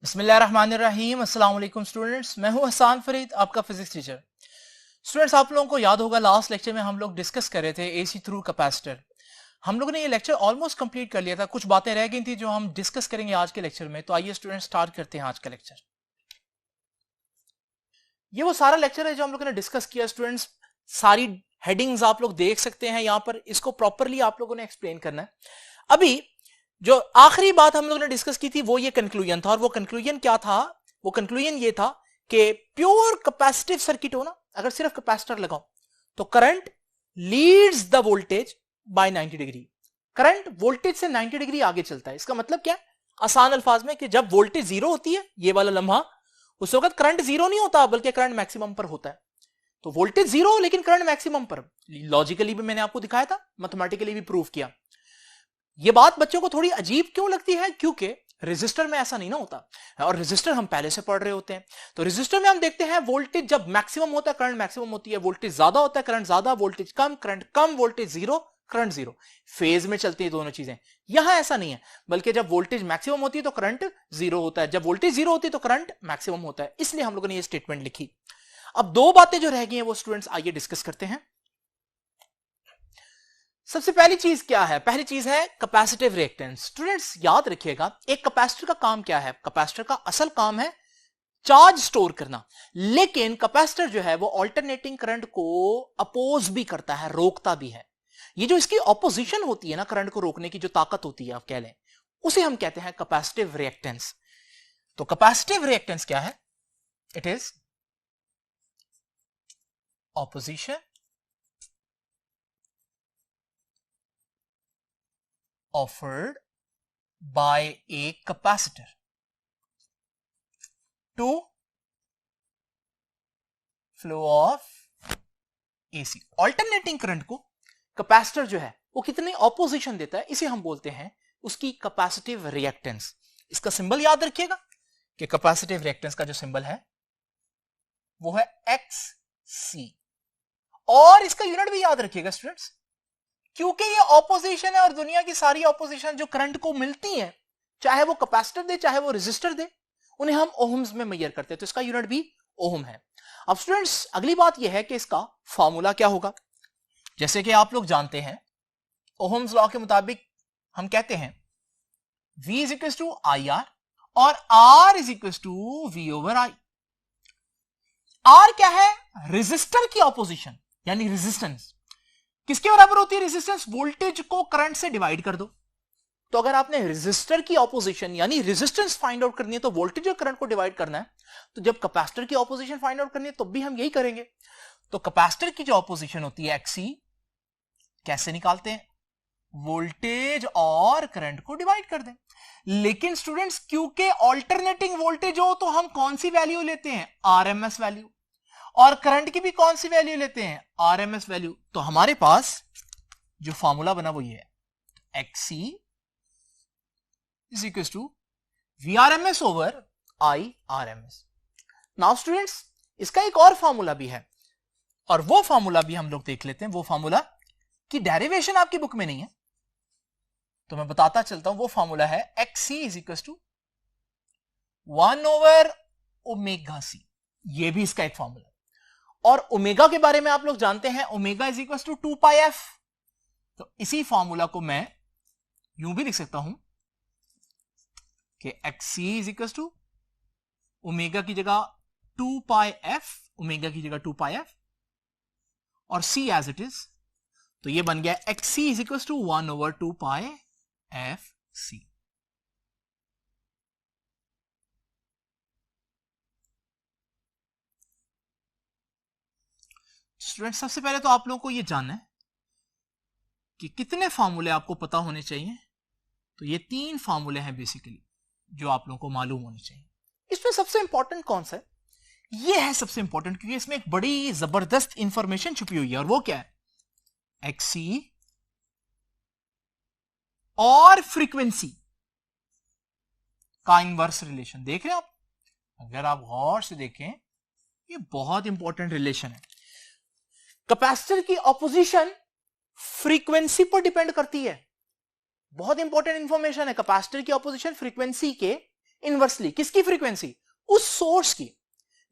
बिस्मिल्लाहिर्रहमानिर्रहीम। अस्सलाम वालेकुम स्टूडेंट्स, मैं हूं हसान फरीद, आपका फिजिक्स टीचर। स्टूडेंट्स, आप लोगों को याद होगा लास्ट लेक्चर में हम लोग डिस्कस कर रहे थे एसी थ्रू कैपेसिटर। हम लोगों ने ये लेक्चर ऑलमोस्ट कंप्लीट कर लिया था, कुछ बातें रह गई थी जो हम डिस्कस करेंगे आज के लेक्चर में। तो आइए स्टूडेंट्स स्टार्ट करते हैं आज का लेक्चर। ये वो सारा लेक्चर है जो हम लोगों ने डिस्कस किया स्टूडेंट्स। सारी हेडिंग्स आप लोग देख सकते हैं यहाँ पर, इसको प्रॉपरली आप लोगों ने एक्सप्लेन करना है। अभी जो आखिरी बात हम लोगों ने डिस्कस की थी वो ये कंक्लूजन था, और वो कंक्लूजन क्या था? वो कंक्लूजन ये था कि प्योर कैपेसिटिव सर्किट हो ना, अगर सिर्फ कैपेसिटर लगाओ तो current leads the voltage bye 90 degree. Current voltage से 90 डिग्री आगे चलता है। इसका मतलब क्या है? आसान अल्फाज में कि जब वोल्टेज जीरो होती है, ये वाला लम्हा, उस वक्त करंट जीरो नहीं होता बल्कि करंट मैक्सिमम पर होता है। तो वोल्टेज जीरो लेकिन करंट मैक्सिमम पर। लॉजिकली भी मैंने आपको दिखाया था, मैथमेटिकली भी प्रूव किया। ये बात बच्चों को थोड़ी अजीब क्यों लगती है? क्योंकि रेजिस्टर में ऐसा नहीं ना होता, और रेजिस्टर हम पहले से पढ़ रहे होते हैं। तो रेजिस्टर में हम देखते हैं वोल्टेज जब मैक्सिमम होता है करंट मैक्सिमम होती है, वोल्टेज ज्यादा होता है करंट ज्यादा, वोल्टेज कम करंट कम, voltage zero current zero. Phase में चलती है दोनों चीजें। यहां ऐसा नहीं है, बल्कि जब वोल्टेज मैक्सिमम होती है तो करंट जीरो होता है, जब वोल्टेज जीरो होती है तो करंट मैक्सिमम होता है। इसलिए हम लोगों ने ये स्टेटमेंट लिखी। अब दो बातें जो रह गई हैं वो स्टूडेंट्स आइए डिस्कस करते हैं। सबसे पहली चीज क्या है? पहली चीज है कैपेसिटिव रिएक्टेंस। स्टूडेंट्स याद रखिएगा, एक कैपेसिटर का काम क्या है? कैपेसिटर का असल काम है चार्ज स्टोर करना, लेकिन कैपेसिटर जो है वो अल्टरनेटिंग करंट को अपोज भी करता है, रोकता भी है। ये जो इसकी ऑपोजिशन होती है ना, करंट को रोकने की जो ताकत होती है आप कह लें, उसे हम कहते हैं कैपेसिटिव रिएक्टेंस। तो कैपेसिटिव रिएक्टेंस क्या है? It is opposition offered by a capacitor to flow of AC। Alternating current को कैपेसिटर जो है वो कितनी ऑपोजिशन देता है, इसे हम बोलते हैं उसकी कैपेसिटिव रिएक्टेंस। इसका सिंबल याद रखिएगा कि कैपेसिटिव रिएक्टेंस का जो सिंबल है वो है XC, और इसका यूनिट भी याद रखिएगा स्टूडेंट्स, क्योंकि ये ऑपोजिशन है और दुनिया की सारी ऑपोजिशन जो करंट को मिलती है, चाहे वो कैपेसिटर दे चाहे वो रेजिस्टर दे, उन्हें हम ओहम्स में मेजर करते हैं। तो इसका यूनिट भी ओहम है। अब स्टूडेंट्स अगली बात यह है कि इसका फॉर्मूला क्या होगा। जैसे कि आप लोग जानते हैं, ओहम्स लॉ के मुताबिक हम कहते हैं V is equal to I R और R is equal to V over I. R क्या है? रेजिस्टर की ऑपोजिशन, यानी रेजिस्टेंस। किसके बराबर होती है रेजिस्टेंस? वोल्टेज को करंट से डिवाइड कर दो। तो अगर आपने रेजिस्टर की ऑपोजिशन यानी रेजिस्टेंस फाइंड आउट करनी है तो वोल्टेज और करंट को डिवाइड करना है। तो जब कैपेसिटर की ऑपोजिशन फाइंड आउट करनी है तो भी हम यही करेंगे। तो कैपेसिटर की जो ऑपोजिशन होती है XC, कैसे निकालते हैं? वोल्टेज और करंट को डिवाइड कर दें। लेकिन स्टूडेंट्स क्योंकि ऑल्टरनेटिंग वोल्टेज हो तो हम कौन सी वैल्यू लेते हैं? RMS value. और करंट की भी कौन सी वैल्यू लेते हैं? RMS value. तो हमारे पास जो फॉर्मूला बना वो ये है, XC is equal to VRMS over IRMS। Now students इसका एक और फॉर्मूला भी है, और वो फॉर्मूला भी हम लोग देख लेते हैं। वो फॉर्मूला की डेरिवेशन आपकी बुक में नहीं है तो मैं बताता चलता हूं। वो फॉर्मूला है XC is equal to 1 over omega C। ये भी इसका एक फॉर्मूला। और ओमेगा के बारे में आप लोग जानते हैं, omega is equal to 2 pi F. तो इसी फॉर्मूला को मैं यूं भी लिख सकता हूं कि XC is equal to omega की जगह 2 पाई एफ, ओमेगा की जगह 2 पाई एफ, और C एज इट इज। तो ये बन गया XC is equal to 1 over 2 pi F C। Student सबसे पहले तो आप लोगों को यह जानना है कि कितने फार्मूले आपको पता होने चाहिए। तो ये 3 फार्मूले हैं बेसिकली जो आप लोगों को मालूम होने चाहिए। इसमें सबसे इंपॉर्टेंट कौन सा है? ये है सबसे इंपॉर्टेंट, क्योंकि इसमें एक बड़ी जबरदस्त इंफॉर्मेशन छुपी हुई है, और वो क्या है? XC और फ्रीक्वेंसी का इनवर्स रिलेशन। देख रहे हैं आप? अगर आप गौर से देखें ये बहुत इंपॉर्टेंट रिलेशन है। कैपेसिटर की ऑपोजिशन फ्रीक्वेंसी पर डिपेंड करती है। बहुत इंपॉर्टेंट इंफॉर्मेशन है। कैपेसिटर की ऑपोजिशन फ्रीक्वेंसी के इनवर्सली किसकी फ्रीक्वेंसी, उस सोर्स की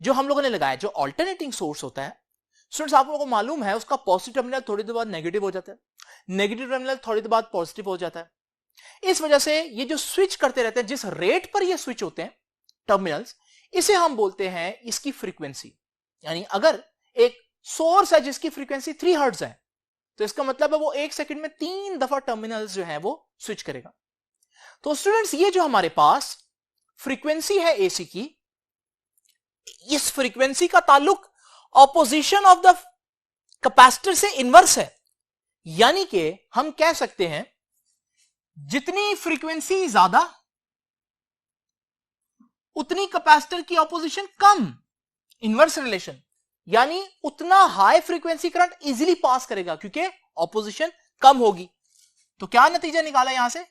जो हम लोगों ने लगाया, जो ऑल्टरनेटिंग सोर्स होता है स्टूडेंट्स आप लोगों को मालूम है उसका पॉजिटिव टर्मिनल थोड़ी देर बाद नेगेटिव हो जाता है, नेगेटिव टर्मिनल थोड़ी देर बाद पॉजिटिव हो जाता है। इस वजह से ये जो स्विच करते रहते हैं, जिस रेट पर ये स्विच होते हैं टर्मिनल्स, इसे हम बोलते हैं इसकी फ्रीक्वेंसी। यानी अगर एक सोर्स है जिसकी फ्रीक्वेंसी 3 हर्ट्ज है तो इसका मतलब है वो 1 सेकंड में 3 दफा टर्मिनल्स जो है वो स्विच करेगा। तो स्टूडेंट्स ये जो हमारे पास फ्रीक्वेंसी है एसी की, इस फ्रीक्वेंसी का ताल्लुक ऑपोजिशन ऑफ द कैपेसिटर से इनवर्स है। यानी कि हम कह सकते हैं जितनी फ्रीक्वेंसी ज्यादा उतनी कैपेसिटर की ऑपोजिशन कम, इनवर्स रिलेशन। यानी उतना high frequency current easily pass करेगा क्योंकि ऑपोजिशन कम होगी। तो क्या नतीजा निकाला यहां से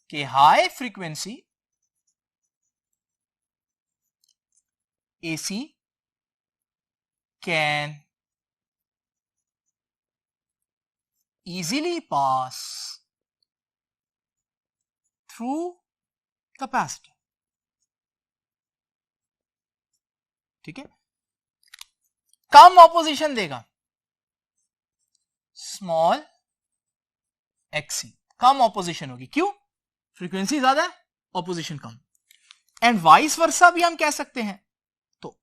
कि high frequency AC can easily pass through capacitor। ठीक है, कम ऑपोजिशन देगा, स्मॉल XC, कम ऑपोजिशन होगी। क्यों? फ्रीक्वेंसी ज्यादा है, opposition come. And vice versa भी हम कह सकते हैं। तो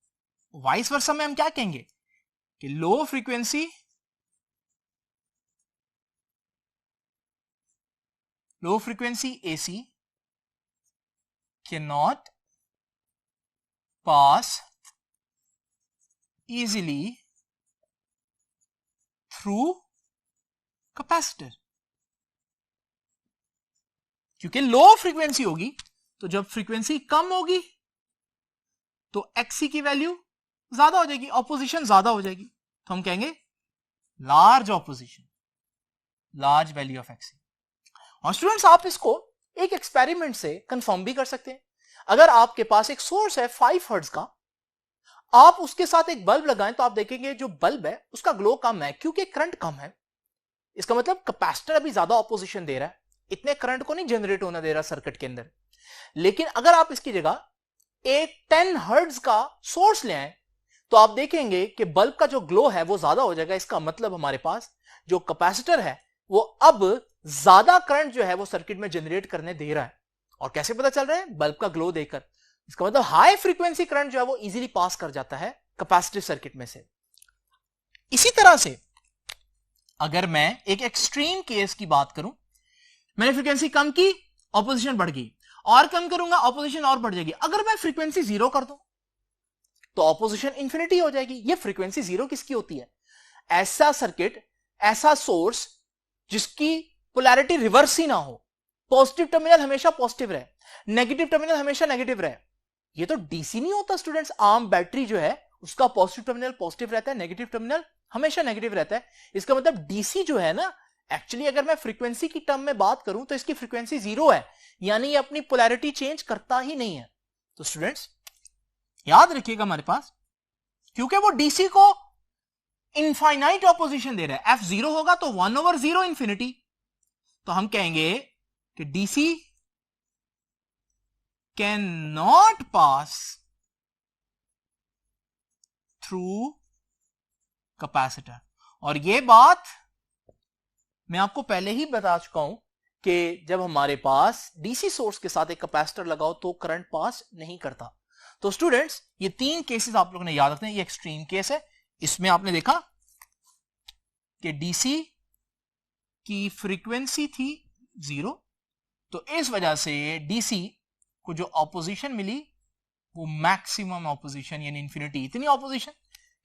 वाइस वर्सा में हम क्या कहेंगे कि low frequency AC cannot pass easily through capacitor। क्योंकि लो फ्रीक्वेंसी होगी, तो जब फ्रीक्वेंसी कम होगी तो XC की वैल्यू ज्यादा हो जाएगी, ऑपोजिशन ज्यादा हो जाएगी। तो हम कहेंगे large opposition, large value of XC। और स्टूडेंट्स आप इसको एक एक्सपेरिमेंट से कंफर्म भी कर सकते हैं। अगर आपके पास एक सोर्स है 5 हर्ट्ज का, आप उसके साथ एक बल्ब लगाएं तो आप देखेंगे जो बल्ब है उसका ग्लो कम है क्योंकि करंट कम है। इसका मतलब कैपेसिटर अभी ज्यादा ऑपोजिशन दे रहा है, इतने करंट को नहीं जनरेट होना दे रहा सर्किट के अंदर। लेकिन अगर आप इसकी जगह एक 10 हर्ट्ज का सोर्स ले आए तो आप देखेंगे कि बल्ब का जो ग्लो है वो ज्यादा हो जाएगा। इसका मतलब हमारे पास जो कैपेसिटर है वो अब ज्यादा करंट जो है वो सर्किट में जनरेट करने दे रहा है। और कैसे पता चल रहा है? बल्ब का ग्लो देखकर। इसका मतलब हाई फ्रीक्वेंसी करंट जो है वो इजीली पास कर जाता है कैपेसिटिव सर्किट में से। इसी तरह से अगर मैं एक एक्सट्रीम केस की बात करूं, मैंने फ्रीक्वेंसी कम की, ऑपोजिशन बढ़ गई, और कम करूंगा ऑपोजिशन और बढ़ जाएगी। अगर मैं फ्रीक्वेंसी 0 कर दूं तो ऑपोजिशन इंफिनिटी हो जाएगी। ये फ्रीक्वेंसी 0 किसकी होती है? ऐसा सर्किट, ऐसा सोर्स जिसकी पोलैरिटी रिवर्स ही ना हो, पॉजिटिव टर्मिनल हमेशा पॉजिटिव रहे, नेगेटिव टर्मिनल हमेशा नेगेटिव रहे। ये तो डीसी नहीं होता स्टूडेंट्स। आम बैटरी जो है उसका पॉजिटिव टर्मिनल पॉजिटिव रहता है, नेगेटिव टर्मिनल हमेशा नेगेटिव रहता है। इसका मतलब डीसी जो है ना, एक्चुअली अगर मैं फ्रीक्वेंसी की टर्म में बात करूं तो इसकी फ्रीक्वेंसी 0 है, यानी ये अपनी पोलैरिटी चेंज करता ही नहीं है। तो स्टूडेंट्स याद रखिएगा हमारे पास, क्योंकि वो डीसी को इनफाइनाइट ऑपोजिशन दे रहा है, एफ 0 होगा तो 1/0 इंफिनिटी। तो हम कहेंगे कि DC can not pass through capacitor. और यह बात मैं आपको पहले ही बता चुका हूं कि जब हमारे पास डीसी सोर्स के साथ एक कैपेसिटर लगाओ तो करंट पास नहीं करता। तो स्टूडेंट्स ये 3 केसेस आप लोगों ने याद रखने हैं। ये एक्सट्रीम केस है, इसमें आपने देखा कि डीसी की फ्रीक्वेंसी थी 0, तो इस वजह से डीसी को जो ऑपोजिशन मिली वो मैक्सिमम ऑपोजिशन यानी इंफिनिटी, इतनी ऑपोजिशन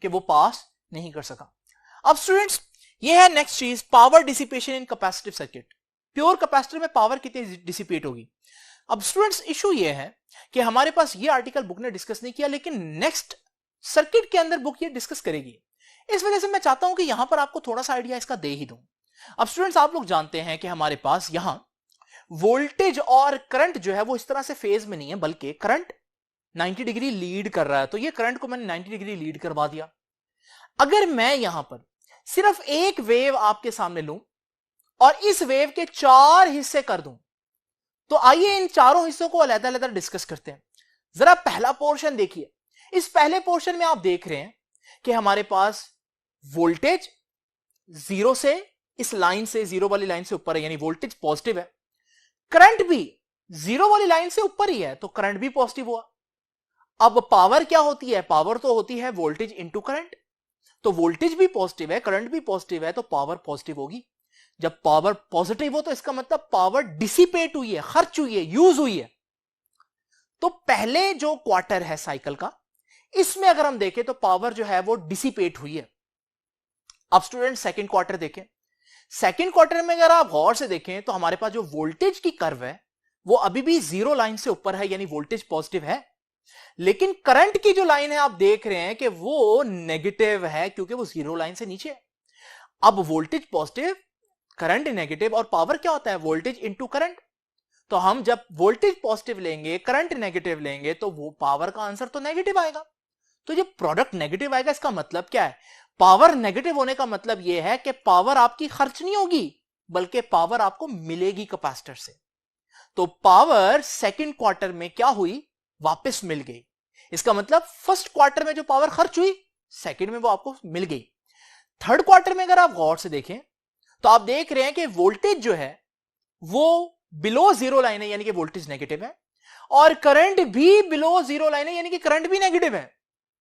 कि वो पास नहीं कर सका। अब स्टूडेंट्स ये है नेक्स्ट चीज, power dissipation in capacitive circuit. Pure capacitor में पावर कितनी डिसिपेट होगी? अब स्टूडेंट्स इशू ये है कि हमारे पास ये आर्टिकल बुक ने डिस्कस नहीं किया, लेकिन नेक्स्ट सर्किट के अंदर बुक ये डिस्कस करेगी। इस वजह से मैं चाहता हूं कि यहां पर आपको थोड़ा सा आइडिया इसका दे ही दूं। अब स्टूडेंट्स आप लोग जानते हैं कि हमारे पास यहां वोल्टेज और करंट जो है वो इस तरह से फेज में नहीं है, बल्कि करंट 90 डिग्री लीड कर रहा है। तो ये करंट को मैंने 90 डिग्री लीड करवा दिया। अगर मैं यहां पर सिर्फ एक वेव आपके सामने लूं और इस वेव के 4 हिस्से कर दूं, तो आइए इन चारों हिस्सों को अलग-अलग डिस्कस करते हैं। जरा पहला पोर्शन देखिए। इस पहले पोर्शन में आप देख रहे हैं कि हमारे पास वोल्टेज जीरो से, इस लाइन से, जीरो वाली लाइन से ऊपर है, यानी वोल्टेज पॉजिटिव है। करंट भी जीरो वाली लाइन से ऊपर ही है, तो करंट भी पॉजिटिव हुआ। अब पावर क्या होती है? पावर तो होती है वोल्टेज इंटू करंट। तो वोल्टेज भी पॉजिटिव है, करंट भी पॉजिटिव है, तो पावर पॉजिटिव होगी। जब पावर पॉजिटिव हो तो इसका मतलब पावर डिसिपेट हुई है, खर्च हुई है, यूज हुई है। तो पहले जो क्वार्टर है साइकिल का, इसमें अगर हम देखें तो पावर जो है वो डिसिपेट हुई है। अब स्टूडेंट सेकंड क्वार्टर देखें। सेकंड क्वार्टर में अगर आप गौर से देखें तो हमारे पास जो वोल्टेज की कर्व है वो अभी भी जीरो लाइन से ऊपर है, यानी वोल्टेज पॉजिटिव है। लेकिन करंट की जो लाइन है आप देख रहे हैं कि वो नेगेटिव है, क्योंकि वो जीरो लाइन से नीचे है। अब वोल्टेज पॉजिटिव, करंट नेगेटिव, और पावर क्या होता है? Voltage into current. तो हम जब वोल्टेज पॉजिटिव लेंगे, करंट नेगेटिव लेंगे, तो वो पावर का आंसर तो नेगेटिव आएगा। तो जब प्रोडक्ट नेगेटिव आएगा, इसका मतलब क्या है? पावर नेगेटिव होने का मतलब यह है कि पावर आपकी खर्च नहीं होगी, बल्कि पावर आपको मिलेगी कैपेसिटर से। तो पावर सेकंड क्वार्टर में क्या हुई? वापस मिल गई। इसका मतलब फर्स्ट क्वार्टर में जो पावर खर्च हुई, सेकंड में वो आपको मिल गई। थर्ड क्वार्टर में अगर आप गौर से देखें तो आप देख रहे हैं कि वोल्टेज जो है वो बिलो जीरो लाइन है, यानी कि वोल्टेज नेगेटिव है, और करंट भी बिलो जीरो लाइन है, यानी कि करंट भी नेगेटिव है।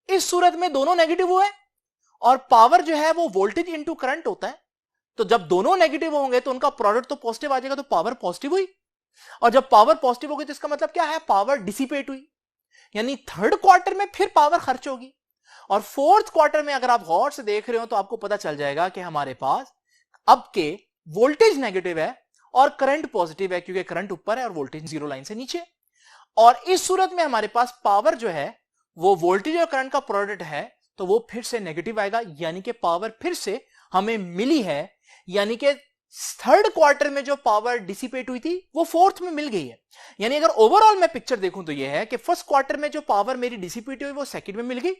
इस सूरत में दोनों नेगेटिव हुए, और पावर जो है वो वोल्टेज इंटू करंट होता है। तो जब दोनों नेगेटिव होंगे तो उनका प्रोडक्ट तो पॉजिटिव आ जाएगा, तो पावर पॉजिटिव हुई। और जब पावर पॉजिटिव होगी तो इसका मतलब क्या है? पावर डिसिपेट हुई, यानी थर्ड क्वार्टर में फिर पावर खर्च होगी। और फोर्थ क्वार्टर में अगर आप गौर से देख रहे हो तो आपको पता चल जाएगा कि हमारे पास अब के वोल्टेज नेगेटिव है और करंट पॉजिटिव है, क्योंकि करंट ऊपर है और वोल्टेज जीरो लाइन से नीचे। और इस सूरत में हमारे पास पावर जो है वो वोल्टेज और करंट का प्रोडक्ट है, तो वो फिर से नेगेटिव आएगा, यानी कि पावर फिर से हमें मिली है। यानी कि थर्ड क्वार्टर में जो पावर डिसिपेट हुई थी वो फोर्थ में मिल गई है। यानी अगर ओवरऑल मैं पिक्चर देखूं तो ये है कि फर्स्ट क्वार्टर में जो पावर मेरी डिसिपेट हुई वो सेकंड में मिल गई,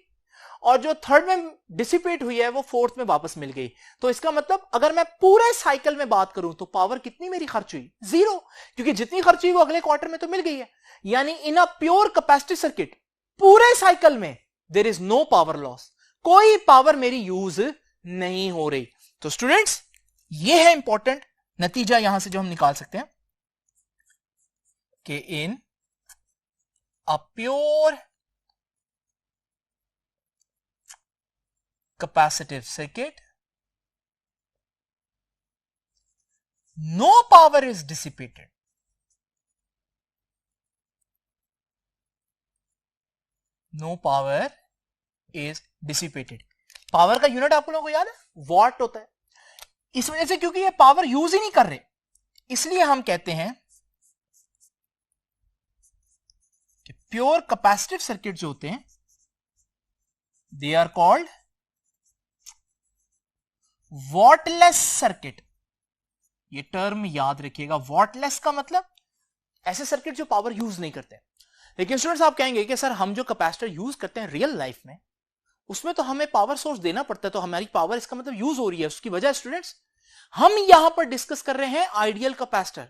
और जो थर्ड में डिसिपेट हुई है वो फोर्थ में वापस मिल गई। तो इसका मतलब अगर मैं पूरे साइकिल में बात करूं तो पावर कितनी मेरी खर्च हुई? जीरो, क्योंकि जितनी खर्च हुई वो अगले क्वार्टर में तो मिल गई है। यानी in a pure capacitive circuit पूरे साइकिल में there is no power loss, कोई पावर मेरी यूज नहीं हो रही। तो स्टूडेंट्स ये है इंपॉर्टेंट नतीजा यहां से जो हम निकाल सकते हैं कि in a pure capacitive circuit, no power is dissipated. No power is dissipated. Power का यूनिट आप लोगों को याद है? वॉट होता है। इस वजह से क्योंकि ये पावर यूज ही नहीं कर रहे, इसलिए हम कहते हैं कि प्योर कैपेसिटिव सर्किट जो होते हैं they are called wattless circuit. ये टर्म याद रखिएगा, वॉटलेस का मतलब ऐसे सर्किट जो पावर यूज नहीं करते। लेकिन स्टूडेंट्स आप कहेंगे कि सर हम जो कैपेसिटर यूज करते हैं रियल लाइफ में उसमें तो हमें पावर सोर्स देना पड़ता है, तो हमारी पावर इसका मतलब यूज हो रही है। उसकी वजह स्टूडेंट्स हम यहां पर डिस्कस कर रहे हैं आइडियल कैपेसिटर,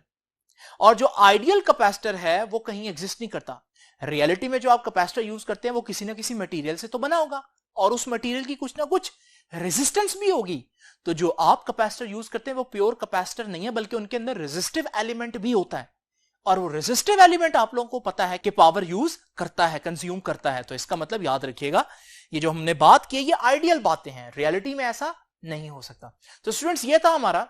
और जो आइडियल कैपेसिटर है वो कहीं एग्जिस्ट नहीं करता। रियलिटी में जो आप कैपेसिटर यूज करते हैं वो किसी ना किसी मटेरियल से तो बना होगा, और उस मटेरियल की कुछ ना कुछ रेजिस्टेंस भी होगी। तो जो आप कैपेसिटर यूज करते हैं वो प्योर कैपेसिटर नहीं है, बल्कि उनके अंदर रेजिस्टिव एलिमेंट भी होता है, और वो रेजिस्टिव एलिमेंट आप लोगों को पता है कि पावर यूज करता है, कंज्यूम करता है। तो इसका मतलब याद रखिएगा ये जो हमने बात की ये आइडियल बातें हैं, रियलिटी में ऐसा नहीं हो सकता। तो स्टूडेंट्स ये था हमारा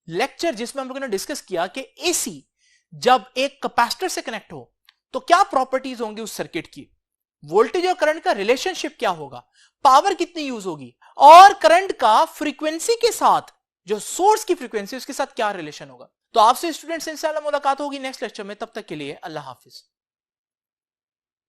लेक्चर जिसमें हम लोगों ने डिस्कस किया कि एसी जब एक कैपेसिटर से कनेक्ट हो तो क्या प्रॉपर्टीज होंगी उस सर्किट की, वोल्टेज और करंट का रिलेशनशिप क्या होगा, पावर कितनी यूज होगी, और करंट का फ्रीक्वेंसी के साथ जो सोर्स की फ्रीक्वेंसी उसके साथ क्या रिलेशन होगा। तो आपसे स्टूडेंट्स इंशाल्लाह मुलाकात होगी नेक्स्ट लेक्चर में। तब तक के लिए अल्लाह हाफिज।